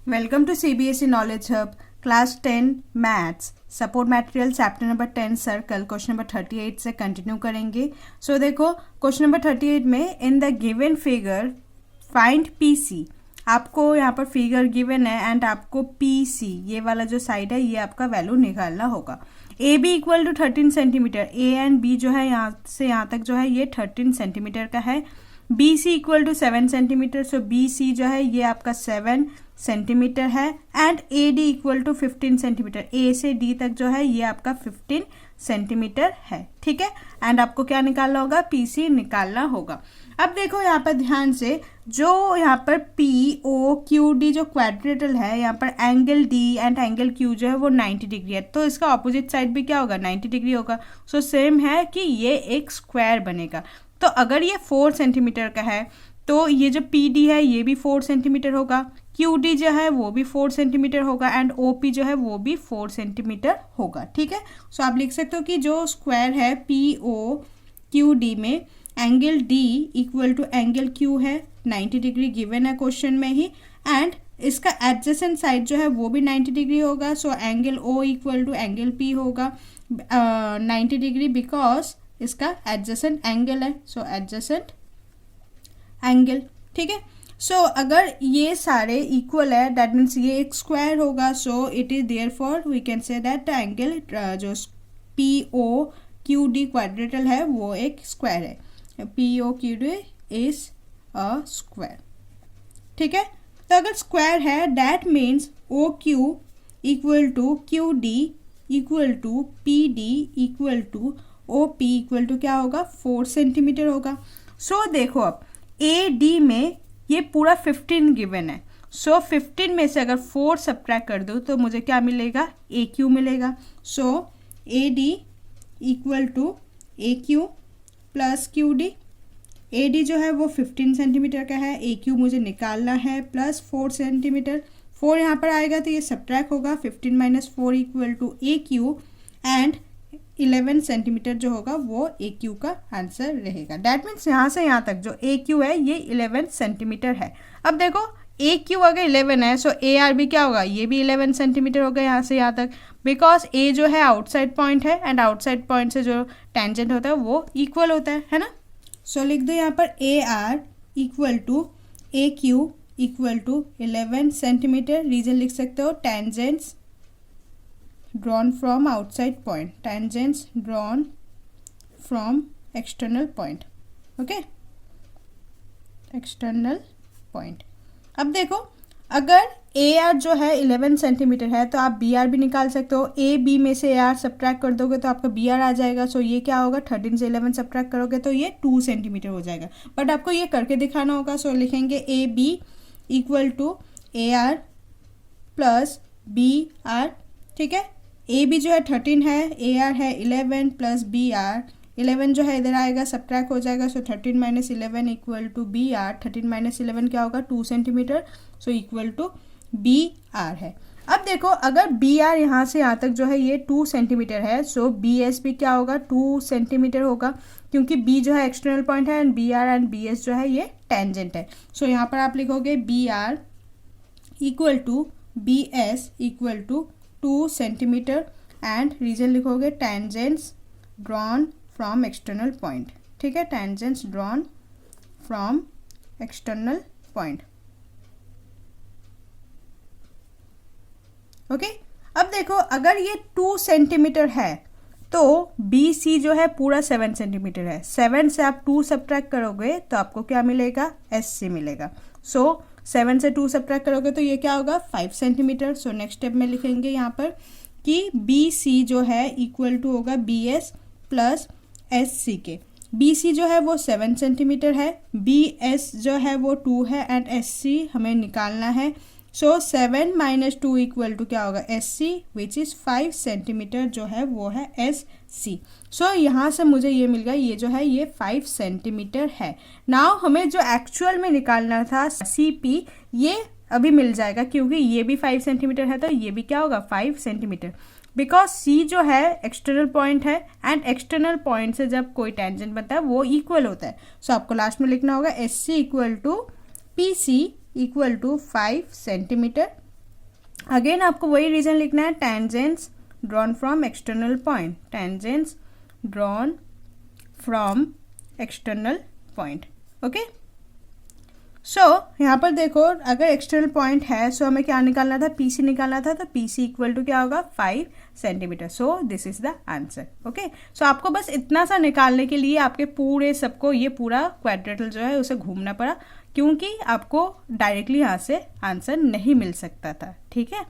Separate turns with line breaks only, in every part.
Welcome to CBSE Knowledge Hub, Class 10 Maths, Support Material, Chapter number 10 sir कल question number 38 से continue करेंगे। सो देखो question number 38 में इन the given figure find PC, आपको यहाँ पर फिगर गिवन है एंड आपको PC ये वाला जो साइड है ये आपका वैल्यू निकालना होगा। AB equal to 13 centimetre, A and B जो है यहाँ से यहाँ तक जो है ये 13 सेंटीमीटर का है। BC equal to 7 centimetre, so BC जो है ये आपका 7 सेंटीमीटर है and AD equal to 15 centimetre, A से D तक जो है ये आपका 15 सेंटीमीटर है। ठीक है, एंड आपको क्या निकालना होगा, PC निकालना होगा। अब देखो यहाँ पर ध्यान से, जो यहाँ पर POQD जो क्वाड्रेटल है, यहाँ पर angle D and angle Q जो है वो 90 डिग्री है, तो इसका ऑपोजिट साइड भी क्या होगा, 90 डिग्री होगा। सो सेम है कि ये एक स्क्वायर बनेगा। तो अगर ये 4 सेंटीमीटर का है तो ये जो PD है ये भी 4 सेंटीमीटर होगा, QD जो है वो भी 4 सेंटीमीटर होगा एंड OP जो है वो भी 4 सेंटीमीटर होगा। ठीक है, सो आप लिख सकते हो कि जो स्क्वायर है POQD में angle D equal to angle Q है, 90 डिग्री गिवन है क्वेश्चन में ही, एंड इसका एडजेसेंट साइड जो है वो भी 90 डिग्री होगा। So angle O equal to angle P होगा 90 डिग्री, बिकॉज इसका एडजेसेंट एंगल है, सो एडजेसेंट एंगल। ठीक है, सो अगर ये सारे इक्वल है दैट मीन्स ये एक स्क्वायर होगा, so it is therefore we can say that the angle जो POQD क्वाड्रेटल है वो एक स्क्वायर है। POQD is a square. ठीक है, तो अगर स्क्वायर है that means OQ equal to QD equal to PD equal to OP equal to क्या होगा, 4 सेंटीमीटर होगा। सो देखो अब AD में ये पूरा 15 गिवन है, सो 15 में से अगर 4 सब्ट्रैक्ट कर दो तो मुझे क्या मिलेगा, AQ मिलेगा। So AD equal to AQ plus QD। AD जो है वो 15 सेंटीमीटर का है, AQ मुझे निकालना है प्लस 4 सेंटीमीटर, 4 यहाँ पर आएगा तो ये सब्ट्रैक्ट होगा, 15 minus 4 equal to AQ and 11 centimetre जो होगा वो AQ का आंसर रहेगा। डैट मीन्स यहाँ से यहाँ तक जो AQ है ये 11 सेंटीमीटर है। अब देखो AQ अगर 11 है सो AR भी क्या होगा, ये भी 11 सेंटीमीटर होगा यहाँ से यहाँ तक, बिकॉज A जो है आउटसाइड पॉइंट है एंड आउटसाइड पॉइंट से जो टेंजेंट होता है वो इक्वल होता है ना। सो लिख दो यहाँ पर AR equal to AQ equal to 11 centimetre. Reason लिख सकते हो, tangents drawn from outside point, tangents drawn from external point, okay, external point। अब देखो अगर AR जो है 11 सेंटीमीटर है तो आप BR भी निकाल सकते हो, AB में से AR सब्ट्रैक्ट कर दोगे तो आपका BR आ जाएगा। सो ये क्या होगा, 13 से 11 सब्ट्रैक्ट करोगे तो ये 2 सेंटीमीटर हो जाएगा, बट आपको ये करके दिखाना होगा। सो लिखेंगे AB equal to AR plus BR। ठीक है, AB जो है 13 है, AR है 11 प्लस BR, 11 जो है इधर आएगा सब्ट्रैक्ट हो जाएगा, so 13 minus 11 equal to BR, 13 minus 11 क्या होगा, 2 centimetre, so equal to BR है। अब देखो अगर BR यहाँ से यहाँ तक जो है ये 2 सेंटीमीटर है, सो BS भी क्या होगा, 2 सेंटीमीटर होगा, क्योंकि B जो है एक्सटर्नल पॉइंट है एंड BR एंड BS जो है ये टेंजेंट है। सो यहाँ पर आप लिखोगे BR equal to BS equal to 2 centimetre and reason लिखोगे tangents drawn from external point. ठीक है, tangents drawn from external point. Okay, अब देखो अगर ये 2 सेंटीमीटर है तो BC जो है पूरा 7 सेंटीमीटर है, 7 से आप 2 सब्ट्रैक्ट करोगे तो आपको क्या मिलेगा, SC मिलेगा। सो 7 से 2 सब्ट्रैक्ट करोगे तो ये क्या होगा, 5 सेंटीमीटर। सो नेक्स्ट स्टेप में लिखेंगे यहाँ पर कि BC जो है इक्वल टू होगा BS प्लस SC के। BC जो है वो 7 सेंटीमीटर है, BS जो है वो 2 है एंड SC हमें निकालना है। सो 7 माइनस 2 इक्वल टू क्या होगा, SC विच इज़ 5 सेंटीमीटर जो है वो है SC। सो यहाँ से मुझे ये मिल गया, ये जो है ये 5 सेंटीमीटर है। नाउ हमें जो एक्चुअल में निकालना था CP ये अभी मिल जाएगा, क्योंकि ये भी 5 सेंटीमीटर है तो ये भी क्या होगा, 5 सेंटीमीटर, बिकॉज C जो है एक्सटर्नल पॉइंट है एंड एक्सटर्नल पॉइंट से जब कोई टेंजेंट बनता है वो इक्वल होता है। सो आपको लास्ट में लिखना होगा SC equal to PC equal to 5 centimetre again आपको वही रीजन लिखना है, tangents drawn from external point, tangents drawn from external point. Okay, so यहाँ पर देखो अगर एक्सटर्नल पॉइंट है सो हमें क्या निकालना था, पी सी निकालना था, तो पी सी इक्वल टू क्या होगा 5 centimetre. So this is the answer. Okay, so आपको बस इतना सा निकालने के लिए आपके पूरे सबको ये पूरा क्वाड्रेटल जो है उसे घूमना पड़ा, क्योंकि आपको डायरेक्टली यहाँ से आंसर नहीं मिल सकता था। ठीक है,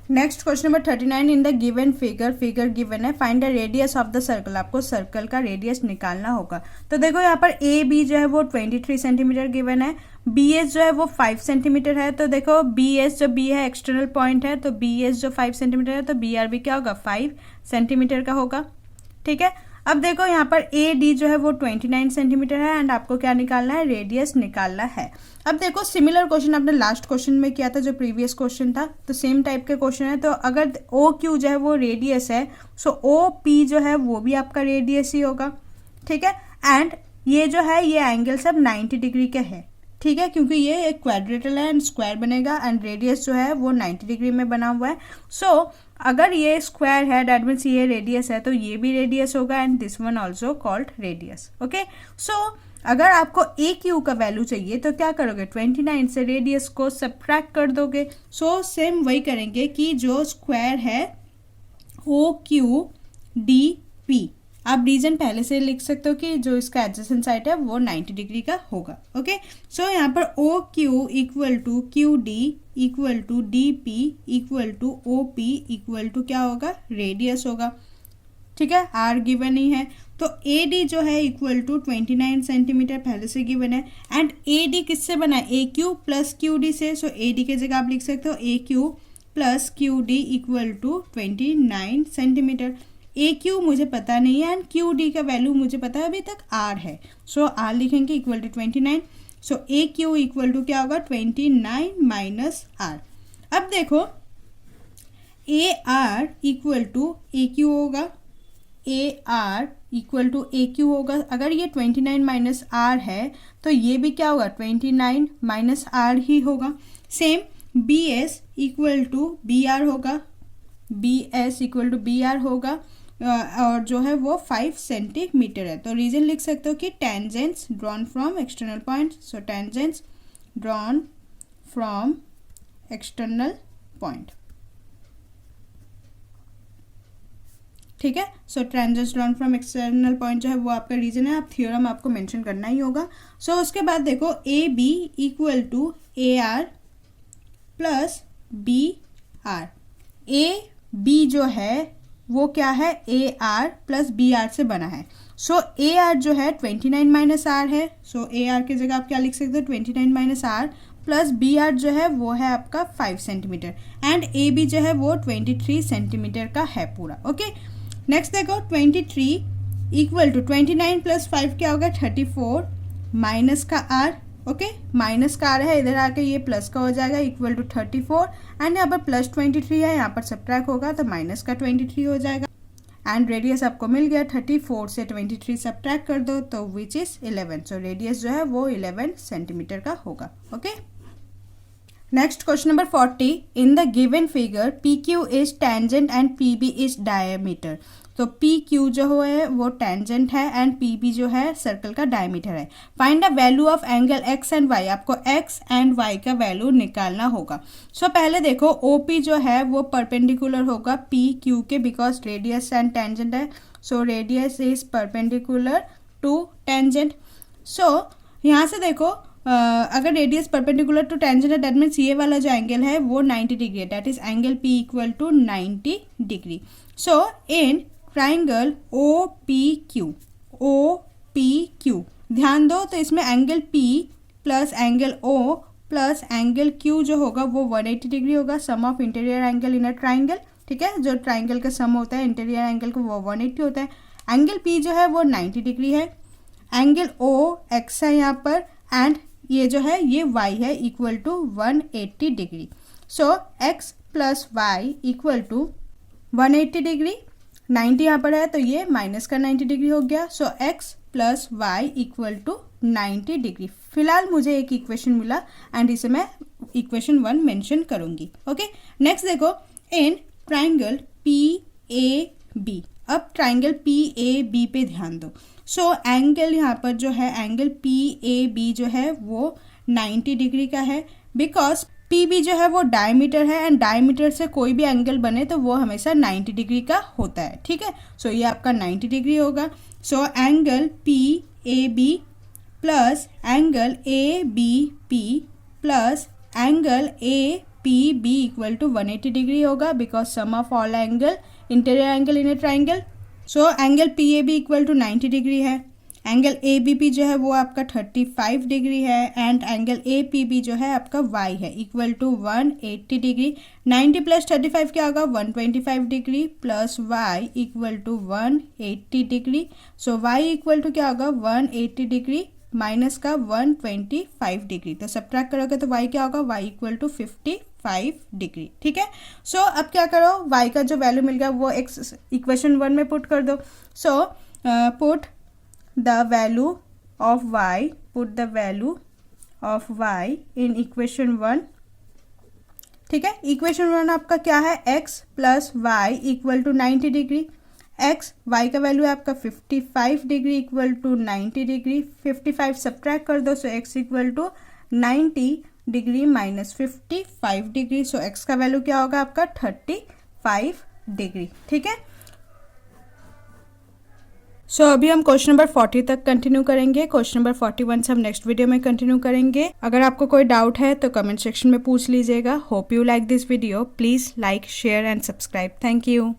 next question number 39 in the given figure given है, find the radius of the circle. आपको सर्कल का रेडियस निकालना होगा। तो देखो यहाँ पर ए बी जो है वो 23 सेंटीमीटर गिवन है, बी एस जो है वो 5 सेंटीमीटर है। तो देखो बी एस जो बी है एक्सटर्नल पॉइंट है, तो बी एस जो 5 सेंटीमीटर है तो बी आर भी क्या होगा 5 सेंटीमीटर का होगा। ठीक है, अब देखो यहाँ पर ए डी जो है वो 29 सेंटीमीटर है एंड आपको क्या निकालना है, रेडियस निकालना है। अब देखो सिमिलर क्वेश्चन आपने लास्ट क्वेश्चन में किया था जो प्रीवियस क्वेश्चन था, तो सेम टाइप के क्वेश्चन है। तो अगर ओ क्यू जो है वो रेडियस है, सो ओ पी जो है वो भी आपका रेडियस ही होगा। ठीक है, एंड ये जो है ये एंगल सब 90 डिग्री के है। ठीक है, क्योंकि ये एक क्वाड्रेटल है एंड स्क्वायर बनेगा एंड रेडियस जो है वो 90 डिग्री में बना हुआ है। सो अगर ये स्क्वायर है दैट मीन्स ये रेडियस है, तो ये भी रेडियस होगा and this one also called radius. Okay, so अगर आपको ए क्यू का वैल्यू चाहिए तो क्या करोगे, 29 से रेडियस को सब्ट्रैक्ट कर दोगे। सो सेम वही करेंगे कि जो स्क्वायर है ओ क्यू डी पी, आप रीजन पहले से लिख सकते हो कि जो इसका एडजेसेंट साइड है वो 90 डिग्री का होगा। ओके, सो यहाँ पर O Q equal to Q D equal to D P equal to O P equal to क्या होगा, रेडियस होगा। ठीक है, आर गिवन ही है, तो ए डी जो है इक्वल टू 29 सेंटीमीटर पहले से गिवन है एंड ए डी किससे बना है, ए क्यू प्लस क्यू डी से। सो ए डी की जगह आप लिख सकते हो A Q plus Q D equal to 29 centimetre. A Q मुझे पता नहीं है एंड क्यू डी का वैल्यू मुझे पता है अभी तक आर है, सो आर लिखेंगे equal to 29। So A Q equal to क्या होगा 29 माइनस आर। अब देखो A R equal to A Q होगा, A R equal to A Q होगा। अगर ये 29 माइनस आर है तो ये भी क्या होगा 29 माइनस आर ही होगा। Same B S equal to B R होगा, B S equal to B R होगा और जो है वो 5 सेंटीमीटर है। तो रीजन लिख सकते हो कि tangents drawn from external point. So tangents drawn from external point. ठीक है, so tangents drawn from external point जो है वो आपका रीजन है, आप थ्योरम आपको मेंशन करना ही होगा। सो उसके बाद देखो A B equal to A R plus B R. A B जो है वो क्या है, A R plus B R से बना है। सो ए आर जो है 29 माइनस आर है, सो ए आर की जगह आप क्या लिख सकते हो 29 minus R plus B R जो है वो है आपका 5 सेंटीमीटर एंड ए बी जो है वो 23 सेंटीमीटर का है पूरा। ओके, नेक्स्ट देखो 23 इक्वल टू 29 प्लस 5 क्या होगा 34 माइनस का आर। ओके, माइनस का आ रहा है, इधर आके ये प्लस का हो जाएगा इक्वल टू 34 एंड यहाँ पर प्लस 23 है, यहाँ पर सब्ट्रैक्ट होगा तो माइनस का 23 हो जाएगा एंड रेडियस आपको मिल गया। 34 से 23 सब्ट्रैक्ट कर दो तो विच इज 11। सो रेडियस जो है वो 11 सेंटीमीटर का होगा। Okay, next question number 40 in the given figure P Q is tangent and P B is diameter. तो पी क्यू जो है वो टेंजेंट है एंड पी बी जो है सर्कल का डायमीटर है। Find the value of angle X and Y. आपको एक्स एंड वाई का वैल्यू निकालना होगा। सो पहले देखो ओ पी जो है वो परपेंडिकुलर होगा पी क्यू के, बिकॉज रेडियस एंड टेंजेंट है। So radius is perpendicular to tangent. So यहाँ से देखो अगर रेडियस परपेंडिकुलर टू टेंजेंट है दैट मीन्स ये वाला जो एंगल है वो 90 डिग्री है, that is angle P equal to 90 degree. So in triangle O P Q, O P Q ध्यान दो तो इसमें angle P plus angle O plus angle Q जो होगा वो 180 डिग्री होगा, sum of interior angle in a triangle. ठीक है, जो ट्राइंगल का सम होता है इंटीरियर एंगल को वो 180 होता है। एंगल पी जो है वो 90 डिग्री है, एंगल ओ एक्स है यहाँ पर एंड ये जो है ये y है equal to 180 degree. So x plus Y equal to 180 degree, 90 यहाँ पर है तो ये माइनस का 90 डिग्री हो गया। So x plus Y equal to 90 degree. फिलहाल मुझे एक इक्वेशन मिला एंड इसे मैं इक्वेशन 1 मेंशन करूंगी। ओके, नेक्स्ट देखो, इन ट्राइंगल PAB, अब ट्राइंगल PAB पे ध्यान दो। सो एंगल यहाँ पर जो है एंगल PAB जो है वो 90 डिग्री का है, बिकॉज PB जो है वो डायमीटर है एंड डायमीटर से कोई भी एंगल बने तो वो हमेशा 90 डिग्री का होता है। ठीक है, सो ये आपका 90 डिग्री होगा। So angle PAB plus angle ABP plus angle APB equal to 180 degree होगा, because sum of all angle interior angle in a triangle. So angle PAB equal to 90 degree है, एंगल ABP जो है वो आपका 35 degree है and angle APB जो है आपका Y है इक्वल टू 180 डिग्री। 90 प्लस 35 क्या होगा, 125 degree plus Y equal to 180 degree. So Y equal to क्या होगा, 180 डिग्री माइनस का 125 डिग्री, तो सब्ट्रैक्ट करोगे तो Y क्या होगा, Y इक्वल टू 55 डिग्री। ठीक है, सो अब क्या करो, Y का जो वैल्यू मिल गया वो इक्वेशन 1 में पुट कर दो। So put the value of y, put the value of y in equation 1। ठीक है, इक्वेशन 1 आपका क्या है, x plus Y equal to 90 degree. x y का वैल्यू है आपका 55 degree equal to 90 degree, 55 subtract कर दो, so x equal to 90 degree minus 55 degree. So x का वैल्यू क्या होगा आपका 35 डिग्री। ठीक है, सो अभी हम क्वेश्चन नंबर 40 तक कंटिन्यू करेंगे। क्वेश्चन नंबर 41 से हम नेक्स्ट वीडियो में कंटिन्यू करेंगे। अगर आपको कोई डाउट है तो कमेंट सेक्शन में पूछ लीजिएगा। Hope you like this video, please like share and subscribe. Thank you.